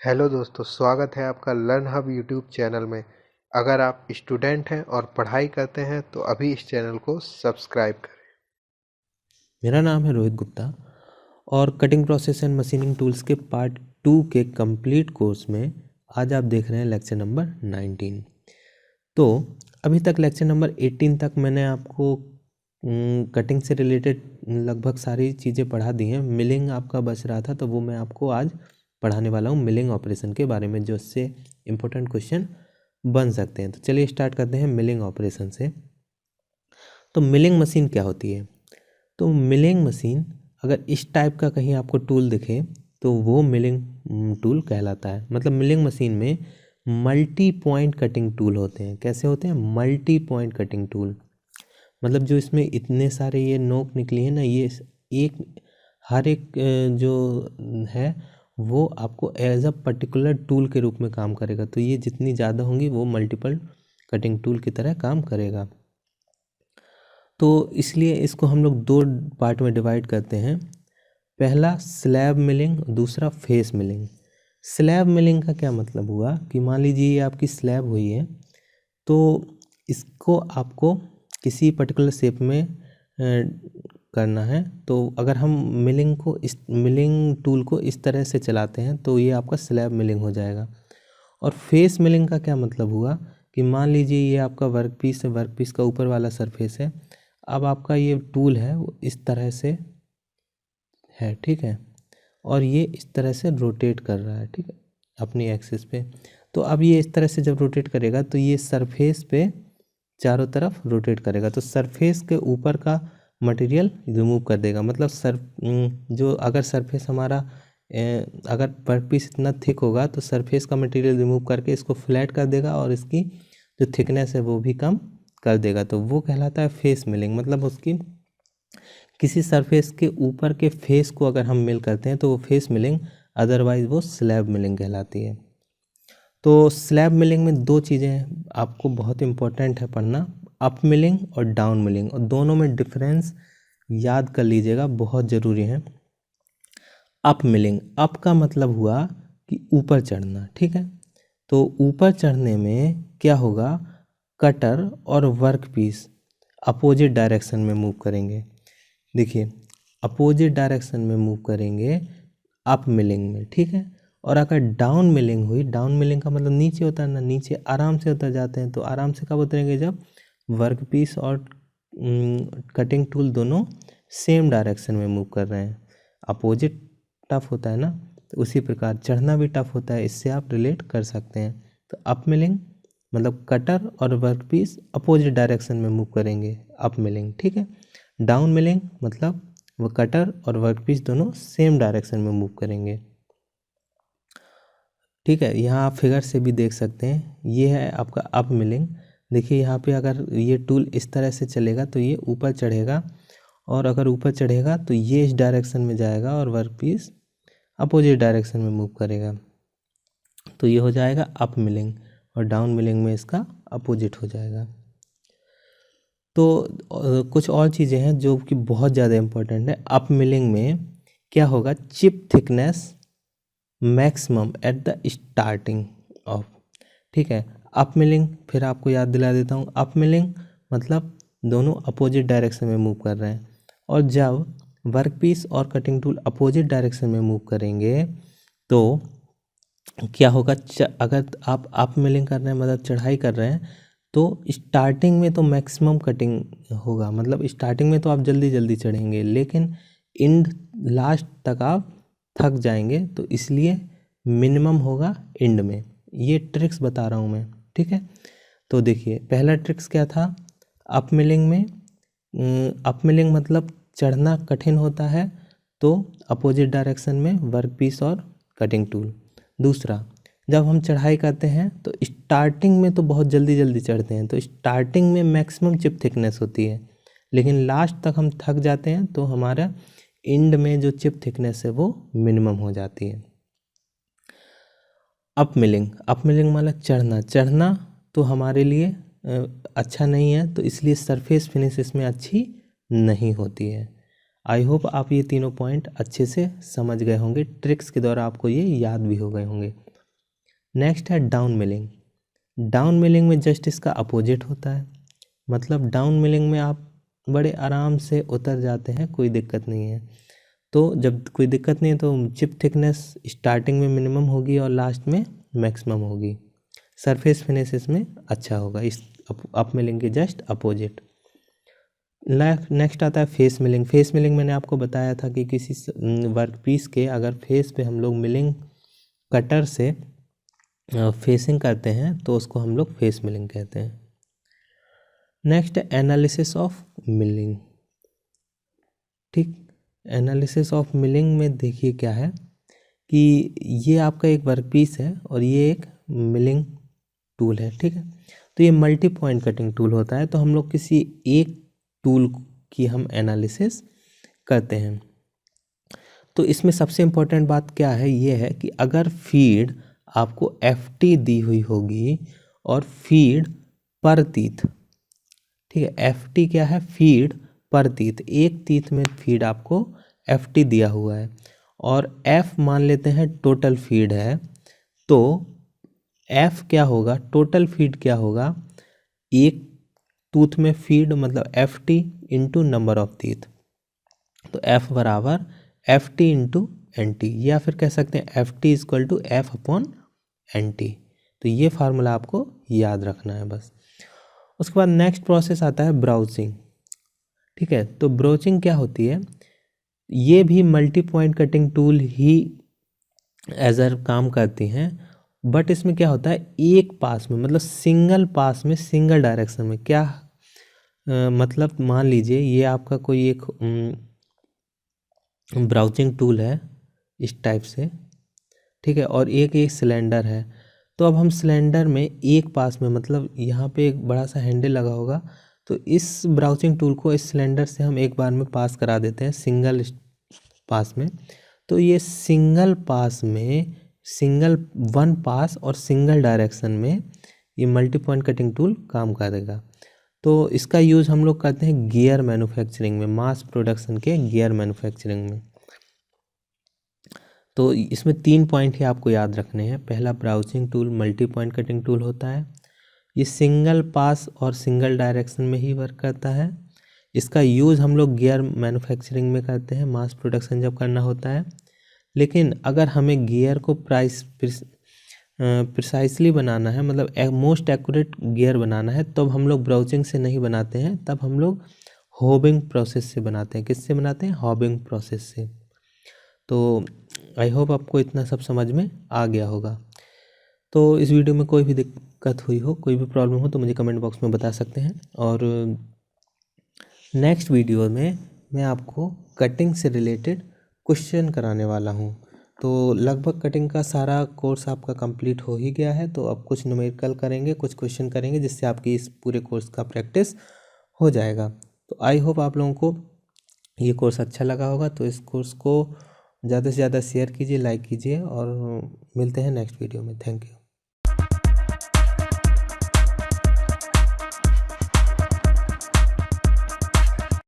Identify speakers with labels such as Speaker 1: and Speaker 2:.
Speaker 1: Hello दोस्तों, स्वागत है आपका लर्न हब यूट्यूब चैनल में। अगर आप स्टूडेंट हैं और पढ़ाई करते हैं तो अभी इस चैनल को सब्सक्राइब करें।
Speaker 2: मेरा नाम है रोहित गुप्ता और cutting process and machining tools के पार्ट 2 के कंप्लीट कोर्स में आज आप देख रहे हैं लेक्चर नंबर 19। तो अभी तक लेक्चर नंबर 18 तक मैंने आपको कटिंग से रिलेटेड लगभग सारी चीज़ें पढ़ा दी हैं। मिलिंग आपका बच रहा था, तो वो मैं आपको आज पढ़ाने वाला हूँ मिलिंग ऑपरेशन के बारे में, जो इससे इम्पोर्टेंट क्वेश्चन बन सकते हैं। तो चलिए स्टार्ट करते हैं मिलिंग ऑपरेशन से। तो मिलिंग मशीन क्या होती है? तो मिलिंग मशीन, अगर इस टाइप का कहीं आपको टूल दिखे तो वो मिलिंग टूल कहलाता है। मतलब मिलिंग मशीन में मल्टी पॉइंट कटिंग टूल होते हैं। कैसे होते हैं? Multi point cutting tool. मतलब जो इसमें इतने सारे ये नोक निकली है ना, ये एक हर एक जो है वो आपको एज अ पर्टिकुलर टूल के रूप में काम करेगा। तो ये जितनी ज़्यादा होंगी वो मल्टीपल कटिंग टूल की तरह काम करेगा। तो इसलिए इसको हम लोग दो पार्ट में डिवाइड करते हैं। पहला स्लैब मिलिंग, दूसरा फेस मिलिंग। स्लैब मिलिंग का क्या मतलब हुआ कि मान लीजिए ये आपकी स्लैब हुई है, तो इसको आपको किसी पर्टिकुलर शेप में करना है। तो अगर हम इस मिलिंग टूल को इस तरह से चलाते हैं तो ये आपका स्लैब मिलिंग हो जाएगा। और फेस मिलिंग का क्या मतलब हुआ कि मान लीजिए ये आपका वर्क पीस है, वर्क पीस का ऊपर वाला सरफेस है। अब आपका ये टूल है वो इस तरह से है, ठीक है, और ये इस तरह से रोटेट कर रहा है, ठीक है, अपनी एक्सिस पे। तो अब ये इस तरह से जब रोटेट करेगा तो ये सरफेस पे चारों तरफ रोटेट करेगा, तो सरफेस के ऊपर का मटेरियल रिमूव कर देगा। मतलब जो अगर सरफेस हमारा अगर वर्क पीस इतना थिक होगा तो सरफेस का मटेरियल रिमूव करके इसको फ्लैट कर देगा और इसकी जो थिकनेस है वो भी कम कर देगा। तो वो कहलाता है फेस मिलिंग। मतलब उसकी किसी सरफेस के ऊपर के फेस को अगर हम मिल करते हैं तो वो फेस मिलिंग, अदरवाइज वो स्लैब मिलिंग कहलाती है। तो स्लैब मिलिंग में दो चीज़ें आपको बहुत इम्पोर्टेंट है पढ़ना, अप मिलिंग और डाउन मिलिंग, और दोनों में डिफरेंस याद कर लीजिएगा, बहुत ज़रूरी है। अप मिलिंग, अप का मतलब हुआ कि ऊपर चढ़ना, ठीक है। तो ऊपर चढ़ने में क्या होगा, कटर और वर्क पीस अपोजिट डायरेक्शन में मूव करेंगे। देखिए, अपोजिट डायरेक्शन में मूव करेंगे अप मिलिंग में, ठीक है। और अगर डाउन मिलिंग हुई, डाउन मिलिंग का मतलब नीचे उतरना, नीचे आराम से उतर जाते हैं। तो आराम से कब उतरेंगे? जब वर्क पीस और कटिंग टूल दोनों सेम डायरेक्शन में मूव कर रहे हैं। अपोजिट टफ होता है ना, तो उसी प्रकार चढ़ना भी टफ होता है। इससे आप रिलेट कर सकते हैं। तो अप मिलिंग मतलब कटर और वर्क पीस अपोजिट डायरेक्शन में मूव करेंगे, अप मिलिंग, ठीक है। डाउन मिलिंग मतलब वो कटर और वर्क पीस दोनों सेम डायरेक्शन में मूव करेंगे, ठीक है। यहाँ आप फिगर से भी देख सकते हैं, ये है आपका अप मिलिंग। देखिए यहाँ पे अगर ये टूल इस तरह से चलेगा तो ये ऊपर चढ़ेगा, और अगर ऊपर चढ़ेगा तो ये इस डायरेक्शन में जाएगा और वर्क पीस अपोजिट डायरेक्शन में मूव करेगा। तो ये हो जाएगा अप मिलिंग, और डाउन मिलिंग में इसका अपोजिट हो जाएगा। तो कुछ और चीज़ें हैं जो कि बहुत ज़्यादा इम्पोर्टेंट है। अप मिलिंग में क्या होगा, chip thickness maximum at the starting of, ठीक है। अप मिलिंग फिर आपको याद दिला देता हूँ, अप मिलिंग मतलब दोनों अपोजिट डायरेक्शन में मूव कर रहे हैं। और जब वर्क पीस और कटिंग टूल अपोजिट डायरेक्शन में मूव करेंगे तो क्या होगा, अगर आप अप मिलिंग कर रहे हैं मतलब चढ़ाई कर रहे हैं, तो स्टार्टिंग में तो मैक्सिमम कटिंग होगा। मतलब स्टार्टिंग में तो आप जल्दी जल्दी चढ़ेंगे, लेकिन एंड लास्ट तक आप थक जाएंगे। तो इसलिए मिनिमम होगा एंड में। ये ट्रिक्स बता रहा हूँ मैं, ठीक है। तो देखिए पहला ट्रिक्स क्या था, अप मिलिंग में अप मिलिंग मतलब चढ़ना कठिन होता है, तो अपोजिट डायरेक्शन में वर्क पीस और कटिंग टूल। दूसरा, जब हम चढ़ाई करते हैं तो स्टार्टिंग में तो बहुत जल्दी जल्दी चढ़ते हैं, तो स्टार्टिंग में मैक्सिमम चिप थिकनेस होती है, लेकिन लास्ट तक हम थक जाते हैं तो हमारा एंड में जो चिप थिकनेस है वो मिनिमम हो जाती है। अप मिलिंग मतलब चढ़ना, चढ़ना तो हमारे लिए अच्छा नहीं है, तो इसलिए सरफेस फिनिश इसमें अच्छी नहीं होती है। आई होप आप ये तीनों पॉइंट अच्छे से समझ गए होंगे, ट्रिक्स के द्वारा आपको ये याद भी हो गए होंगे। नेक्स्ट है डाउन मिलिंग। डाउन मिलिंग में जस्ट इसका अपोजिट होता है, मतलब डाउन मिलिंग में आप बड़े आराम से उतर जाते हैं, कोई दिक्कत नहीं है। तो जब कोई दिक्कत नहीं है तो चिप थिकनेस स्टार्टिंग में मिनिमम होगी और लास्ट में मैक्सिमम होगी। सरफेस फिनिश इसमें अच्छा होगा, इस अप मिलिंग के जस्ट अपोजिट। नेक्स्ट आता है फेस मिलिंग। फेस मिलिंग मैंने आपको बताया था कि किसी वर्क पीस के अगर फेस पे हम लोग मिलिंग कटर से फेसिंग करते हैं तो उसको हम लोग फेस मिलिंग कहते हैं। नेक्स्ट है एनालिसिस ऑफ मिलिंग। ठीक, एनालिसिस ऑफ मिलिंग में देखिए क्या है कि ये आपका एक वर्क पीस है और ये एक मिलिंग टूल है। ठीक है, तो ये मल्टी पॉइंट कटिंग टूल होता है, तो हम लोग किसी एक टूल की हम एनालिसिस करते हैं। तो इसमें सबसे इम्पोर्टेंट बात क्या है, ये है कि अगर फीड आपको FT दी हुई होगी और फीड पर तीथ, ठीक है, FT क्या है, फीड पर तीथ, एक तीथ में फीड आपको FT दिया हुआ है और F मान लेते हैं टोटल फीड है, तो F क्या होगा, टोटल फीड क्या होगा, एक टूथ में फीड मतलब FT into number of teeth, तो F बराबर FT इंटू NT, या फिर कह सकते हैं FT equal to F upon NT। तो ये फार्मूला आपको याद रखना है बस। उसके बाद नेक्स्ट प्रोसेस आता है ब्राउचिंग। ठीक है, तो ब्राउचिंग क्या होती है, ये भी मल्टी पॉइंट कटिंग टूल ही एजर काम करती हैं, बट इसमें क्या होता है, एक पास में मतलब सिंगल पास में सिंगल डायरेक्शन में। क्या मतलब मान लीजिए ये आपका कोई एक ब्राउचिंग टूल है इस टाइप से, ठीक है, और एक सिलेंडर है। तो अब हम सिलेंडर में एक पास में मतलब यहाँ पे एक बड़ा सा हैंडल लगा होगा, तो इस ब्राउचिंग टूल को इस सिलेंडर से हम एक बार में पास करा देते हैं सिंगल पास में। तो ये सिंगल पास में सिंगल वन पास और सिंगल डायरेक्शन में ये मल्टी पॉइंट कटिंग टूल काम करेगा। तो इसका यूज़ हम लोग करते हैं गियर मैन्युफैक्चरिंग में, मास प्रोडक्शन के गियर मैन्युफैक्चरिंग में। तो इसमें 3 पॉइंट ही आपको याद रखने हैं। पहला, broaching tool multi point cutting tool होता है, ये सिंगल पास और सिंगल डायरेक्शन में ही वर्क करता है। इसका यूज़ हम लोग गियर मैन्युफैक्चरिंग में करते हैं, मास प्रोडक्शन जब करना होता है। लेकिन अगर हमें गियर को प्रिसाइसली बनाना है, मतलब मोस्ट एक्यूरेट गियर बनाना है, तब हम लोग ब्राउचिंग से नहीं बनाते हैं, तब हम लोग होबिंग प्रोसेस से बनाते हैं। किससे बनाते हैं, होबिंग प्रोसेस से। तो आई होप आपको इतना सब समझ में आ गया होगा। तो इस वीडियो में कोई भी दिक्कत हुई हो, कोई भी प्रॉब्लम हो, तो मुझे कमेंट बॉक्स में बता सकते हैं। और नेक्स्ट वीडियो में मैं आपको कटिंग से रिलेटेड क्वेश्चन कराने वाला हूँ। तो लगभग कटिंग का सारा कोर्स आपका कंप्लीट हो ही गया है, तो अब कुछ न्यूमेरिकल करेंगे, कुछ क्वेश्चन करेंगे, जिससे आपकी इस पूरे कोर्स का प्रैक्टिस हो जाएगा। तो आई होप आप लोगों को ये कोर्स अच्छा लगा होगा। तो इस कोर्स को ज़्यादा से ज़्यादा शेयर कीजिए, लाइक कीजिए, और मिलते हैं नेक्स्ट वीडियो में। Thank you.